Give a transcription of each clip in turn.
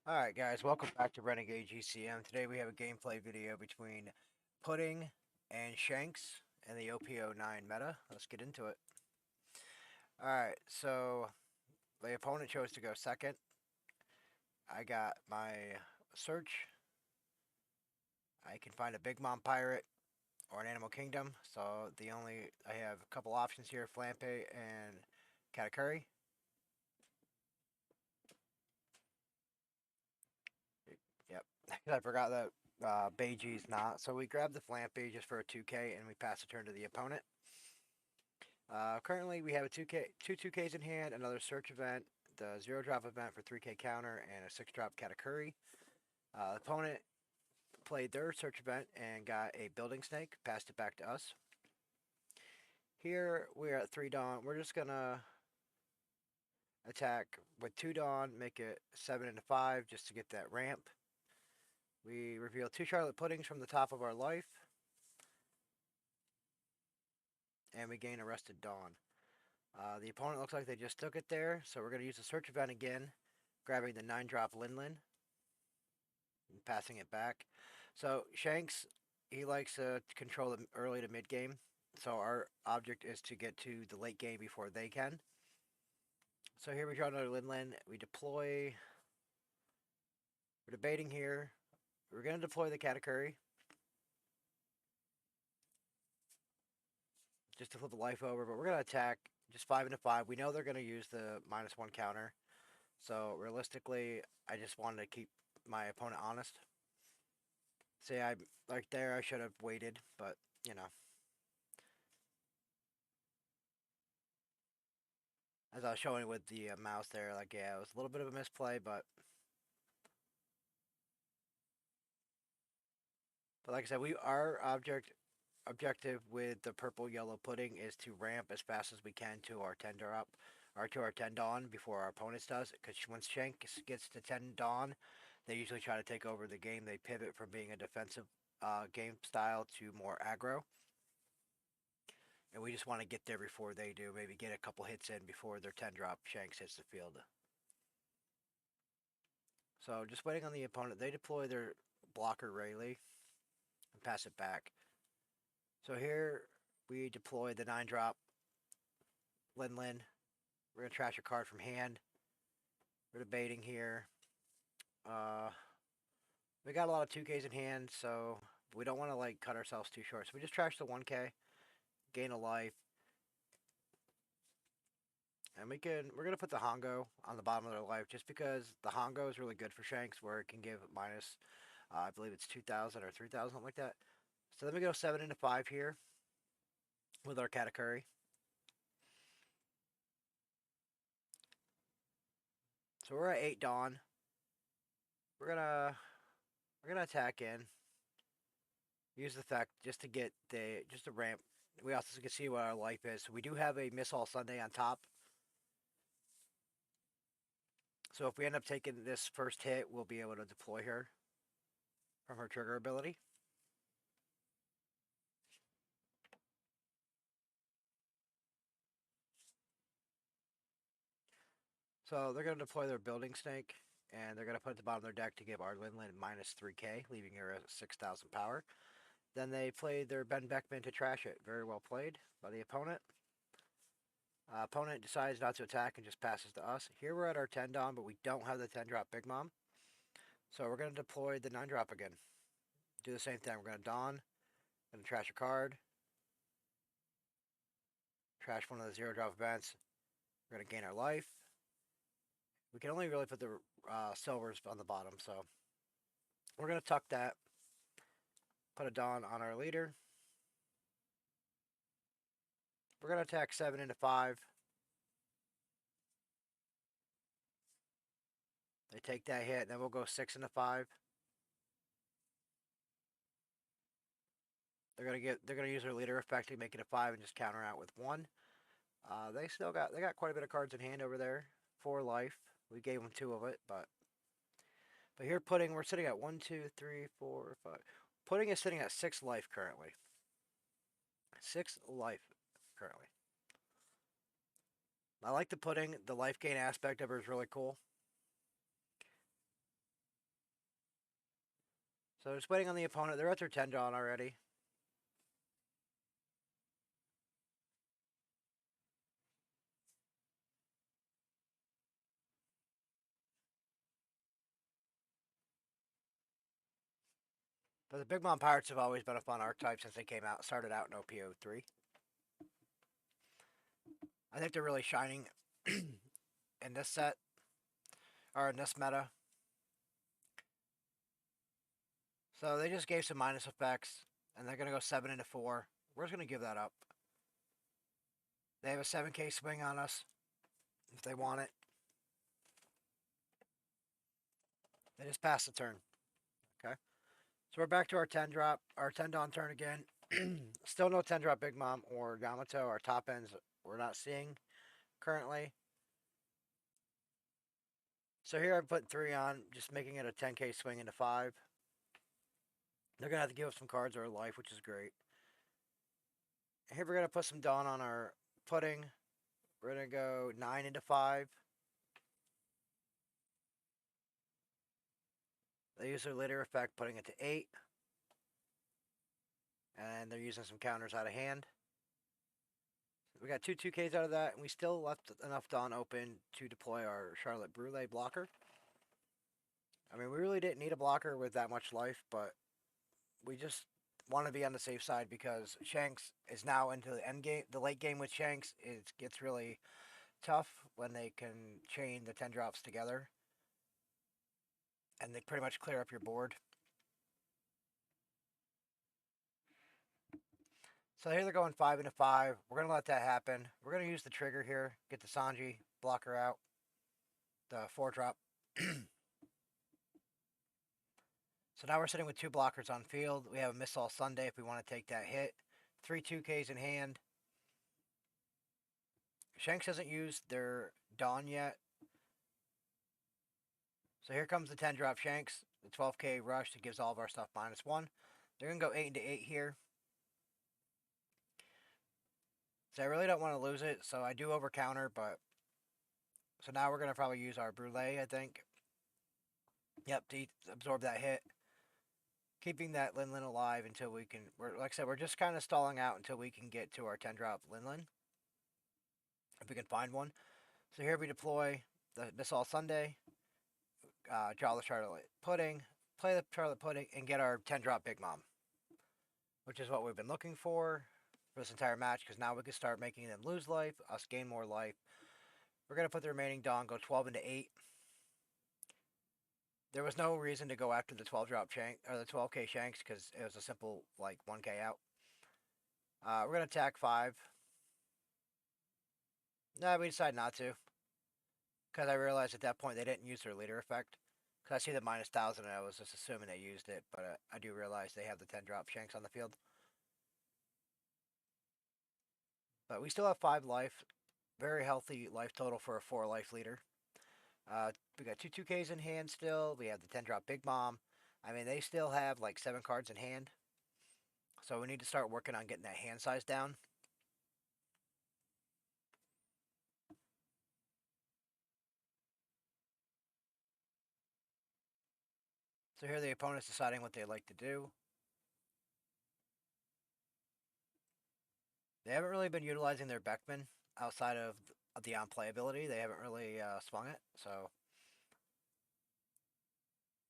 Alright guys, welcome back to Renegade GCM. Today we have a gameplay video between Pudding and Shanks and the OP09 meta. Let's get into it. Alright, so the opponent chose to go second. I got my search. I can find a Big Mom Pirate or an Animal Kingdom. So I have a couple options here, Flampe and Katakuri. Yep, I forgot that Beiji's not. So we grabbed the Flampe just for a 2K and we pass the turn to the opponent. Currently, we have a 2Ks in hand, another search event, the 0 drop event for 3K counter, and a 6 drop Katakuri. The opponent played their search event and got a building snake, passed it back to us. Here we are at 3 Dawn. We're just gonna attack with 2 Dawn, make it 7 into 5 just to get that ramp. We reveal 2 Charlotte Puddings from the top of our life, and we gain Arrested Dawn. The opponent looks like they just took it there, so we're going to use the search event again, grabbing the 9 drop Linlin and passing it back. So Shanks, he likes to control the early to mid game, so our object is to get to the late game before they can. So here we draw another Linlin, we deploy, we're debating here, we're going to deploy the Katakuri, just to flip the life over, but we're going to attack just 5 into 5. We know they're going to use the -1 counter, so realistically, I just wanted to keep my opponent honest. See, I like there, I should have waited, but you know, as I was showing with the mouse there, like yeah, it was a little bit of a misplay, but like I said, we our objective with the purple yellow pudding is to ramp as fast as we can to our 10 drop or to our 10 dawn before our opponents does, because once Shanks gets to 10 dawn, they usually try to take over the game. They pivot from being a defensive game style to more aggro. And we just want to get there before they do. Maybe get a couple hits in before their 10 drop Shanks hits the field. So just waiting on the opponent. They deploy their blocker Rayleigh and pass it back. So here we deploy the 9 drop Linlin. We're going to trash a card from hand. We're debating here. Uh, we got a lot of 2Ks in hand, so we don't want to like cut ourselves too short. So we just trash the 1K, gain a life. And we're going to put the Hongo on the bottom of their life just because the Hongo is really good for Shanks where it can give minus, I believe it's 2,000 or 3,000, something like that. So then we go 7 into 5 here with our Katakuri. So we're at 8 Dawn. We're gonna attack in. Use the fact just to get just to ramp. We also can see what our life is. So we do have a Miss All Sunday on top. So if we end up taking this first hit, we'll be able to deploy her from her trigger ability. So they're going to deploy their Building Snake, and they're going to put it at the bottom of their deck to give our Linlin minus 3K, leaving her at 6,000 power. Then they played their Ben Beckman to trash it. Very well played by the opponent. Opponent decides not to attack and just passes to us. Here we're at our 10 Dom, but we don't have the 10 drop Big Mom. So we're going to deploy the 9 drop again. Do the same thing. We're going to Dawn, going to trash a card, trash one of the 0 drop events. We're going to gain our life. We can only really put the silvers on the bottom, so we're going to tuck that. Put a Dawn on our leader. We're going to attack 7 into 5. They take that hit, and then we'll go 6 into 5. They're gonna use their leader effect to make it a 5 and just counter out with 1. They got quite a bit of cards in hand over there. 4 life. We gave them 2 of it, but here Pudding, we're sitting at 1, 2, 3, 4, 5. Pudding is sitting at 6 life currently. 6 life currently. I like the Pudding. The life gain aspect of her is really cool. So just waiting on the opponent. They're at their 10 Dawn already. But the Big Mom Pirates have always been a fun archetype since they started out in OP03. I think they're really shining in this set, or in this meta. So they just gave some minus effects, and they're going to go 7 into 4. We're just going to give that up. They have a 7k swing on us if they want it. They just pass the turn. Okay. So we're back to our 10 drop, our 10 Dawn turn again. Still no 10 drop Big Mom or Yamato. Our top ends we're not seeing currently. So here I put 3 on, just making it a 10k swing into 5. They're going to have to give up some cards or a life, which is great. Here we're going to put some Dawn on our pudding. We're going to go 9 into 5. They use their later effect, putting it to 8. And they're using some counters out of hand. We got 2 2Ks out of that, and we still left enough Dawn open to deploy our Charlotte Brule blocker. I mean, we really didn't need a blocker with that much life, but we just want to be on the safe side because Shanks is now into the end game. The late game with Shanks, it gets really tough when they can chain the 10 drops together, and they pretty much clear up your board. So here they're going 5 into 5. We're going to let that happen. We're going to use the trigger here, get the Sanji blocker out, the 4 drop. So now we're sitting with 2 blockers on field. We have a Miss All Sunday if we want to take that hit. 3 2Ks in hand. Shanks hasn't used their Dawn yet. So here comes the 10 drop Shanks. The 12k rush that gives all of our stuff -1. They're going to go 8 into 8 here. So I really don't want to lose it, so I do over counter, but... So now we're going to probably use our Brule, I think. Yep, to absorb that hit. Keeping that Linlin alive until we can... like I said, we're just kind of stalling out until we can get to our 10 drop Linlin. If we can find one. So here we deploy the Miss All Sunday. Draw the Charlotte Pudding. Play the Charlotte Pudding and get our 10 drop Big Mom. Which is what we've been looking for this entire match, because now we can start making them lose life, us gain more life. We're going to put the remaining Dawn, go 12 into 8. There was no reason to go after the 12 drop Shank, or the 12k Shanks, because it was a simple, like, 1k out. We're going to attack 5. No, we decided not to. Because I realized at that point they didn't use their leader effect. Because I see the -1000 and I was just assuming they used it, but I do realize they have the 10 drop Shanks on the field. But we still have 5 life. Very healthy life total for a 4 life leader. We got 2 2Ks in hand still. We have the 10 drop Big Mom. I mean, they still have like 7 cards in hand. So we need to start working on getting that hand size down. So here the opponent's deciding what they like to do. They haven't really been utilizing their Beckman outside of the on-play ability. They haven't really swung it, so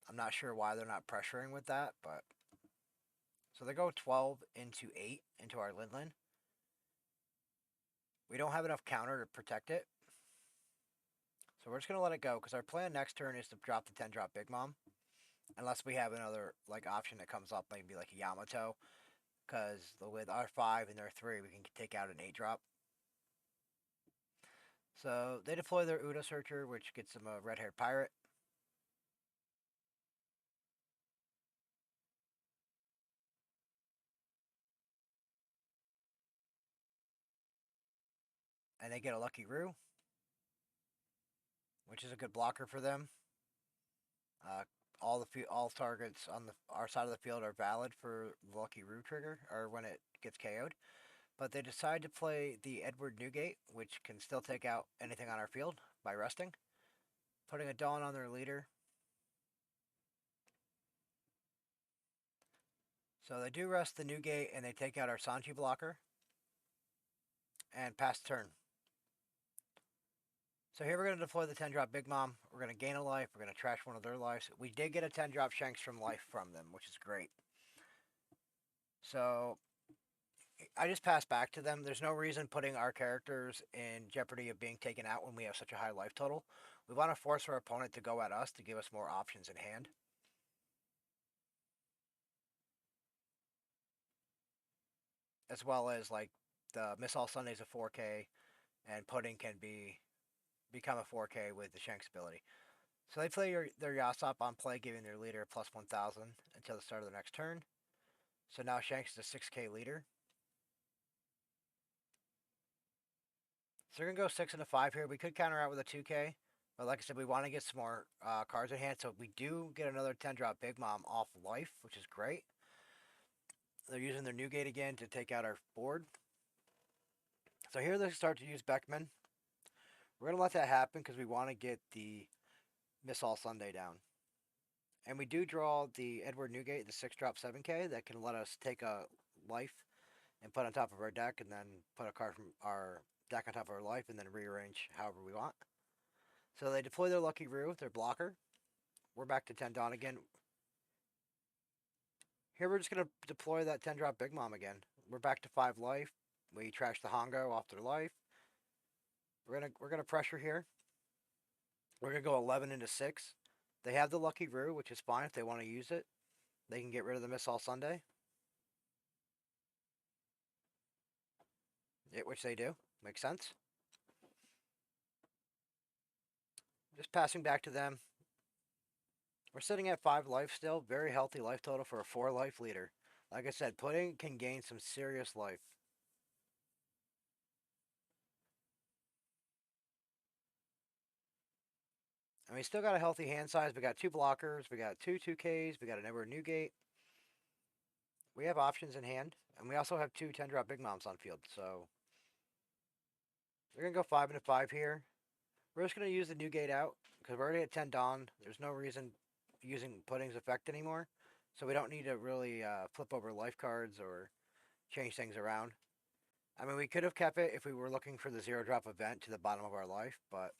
I'm not sure why they're not pressuring with that, but... So they go 12 into 8 into our Linlin. We don't have enough counter to protect it. So we're just going to let it go, because our plan next turn is to drop the 10 drop Big Mom. Unless we have another like option that comes up, maybe like a Yamato. Because with our 5 and their 3, we can take out an 8 drop. So they deploy their Uda Searcher, which gets them a red-haired pirate. And they get a Lucky Roo, which is a good blocker for them. All targets on our side of the field are valid for the Lucky Roo trigger, or when it gets KO'd. But they decide to play the Edward Newgate, which can still take out anything on our field by resting. Putting a Dawn on their leader. So they do rest the Newgate and they take out our Sanji blocker and pass turn. So here we're going to deploy the 10-drop Big Mom. We're going to gain a life. We're going to trash one of their lives. We did get a 10-drop Shanks from life from them, which is great. So I just pass back to them. There's no reason putting our characters in jeopardy of being taken out when we have such a high life total. We want to force our opponent to go at us to give us more options in hand. As well as like the Miss All Sundays of 4K and pudding can become a 4K with the Shanks ability. So they play their Yasop on play, giving their leader plus 1,000 until the start of the next turn. So now Shanks is a 6K leader. So they're going to go 6 and a 5 here. We could counter out with a 2K. But like I said, we want to get some more cards in hand. So we do get another 10-drop Big Mom off life, which is great. They're using their Newgate again to take out our board. So here they start to use Beckman. We're going to let that happen because we want to get the Miss All Sunday down. And we do draw the Edward Newgate, the 6-drop 7K, that can let us take a life and put on top of our deck, and then put a card from our deck on top of our life, and then rearrange however we want. So they deploy their Lucky Roo, their blocker. We're back to 10 Dawn again. Here we're just going to deploy that 10-drop Big Mom again. We're back to 5 life. We trash the Hongo off their life. We're gonna pressure here. We're gonna go 11 into 6. They have the Lucky Roo, which is fine if they want to use it. They can get rid of the Miss All Sunday. Which they do. Makes sense. Just passing back to them. We're sitting at 5 life still. Very healthy life total for a 4 life leader. Like I said, pudding can gain some serious life. And we still got a healthy hand size. We got 2 blockers. We got 2 2Ks. We got an Edward Newgate. We have options in hand. And we also have 2 10-drop Big Moms on field. So we're going to go 5 into 5 here. We're just going to use the Newgate out because we're already at 10 Dawn. There's no reason using Pudding's effect anymore. So we don't need to really flip over life cards or change things around. I mean, we could have kept it if we were looking for the 0-drop event to the bottom of our life. But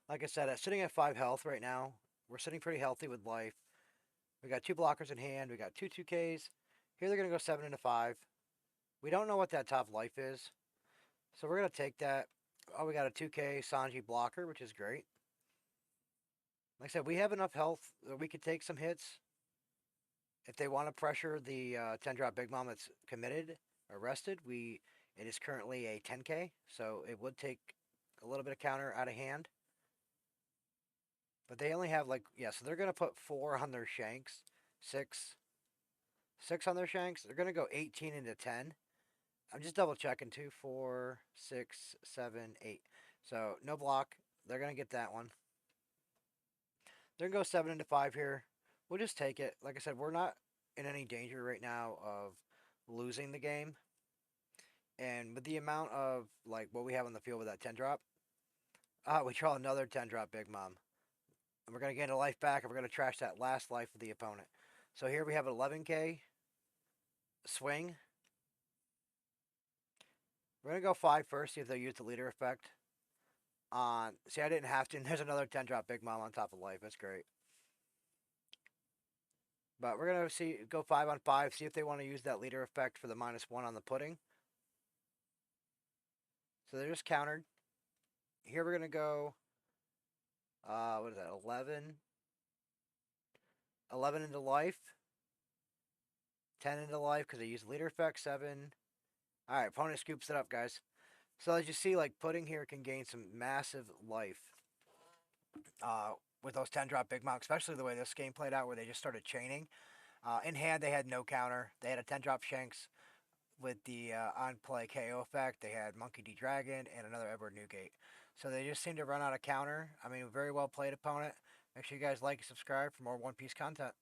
like I said, sitting at 5 health right now. We're sitting pretty healthy with life. We got 2 blockers in hand. We got 2 2Ks. Here they're going to go 7 into 5. We don't know what that top life is. So we're going to take that. Oh, we got a 2K Sanji blocker, which is great. Like I said, we have enough health that we could take some hits. If they want to pressure the 10-drop Big Mom that's committed, arrested, it is currently a 10K, so it would take a little bit of counter out of hand. But they only have so they're going to put 4 on their Shanks, 6 on their Shanks. They're going to go 18 into 10. I'm just double checking. 2, 4, 6, 7, 8. So no block. They're going to get that one. They're going to go 7 into 5 here. We'll just take it. Like I said, we're not in any danger right now of losing the game. And with the amount of what we have on the field with that 10-drop, we draw another 10-drop Big Mom. And we're going to get a life back, and we're going to trash that last life of the opponent. So here we have an 11K swing. We're going to go 5 first, see if they use the leader effect. See, I didn't have to, and there's another 10-drop Big Mom on top of life. That's great. But we're going to go 5 on 5, see if they want to use that leader effect for the -1 on the pudding. So they're just countered. Here we're going to go, what is that, 11? 11 into life. 10 into life because they use leader effect, 7. Alright, opponent scoops it up, guys. So as you see, pudding here can gain some massive life. With those 10-drop Big Mom, especially the way this game played out where they just started chaining. In hand, they had no counter. They had a 10-drop Shanks with the on-play KO effect. They had Monkey D. Dragon and another Edward Newgate. So they just seemed to run out of counter. I mean, very well played opponent. Make sure you guys like and subscribe for more One Piece content.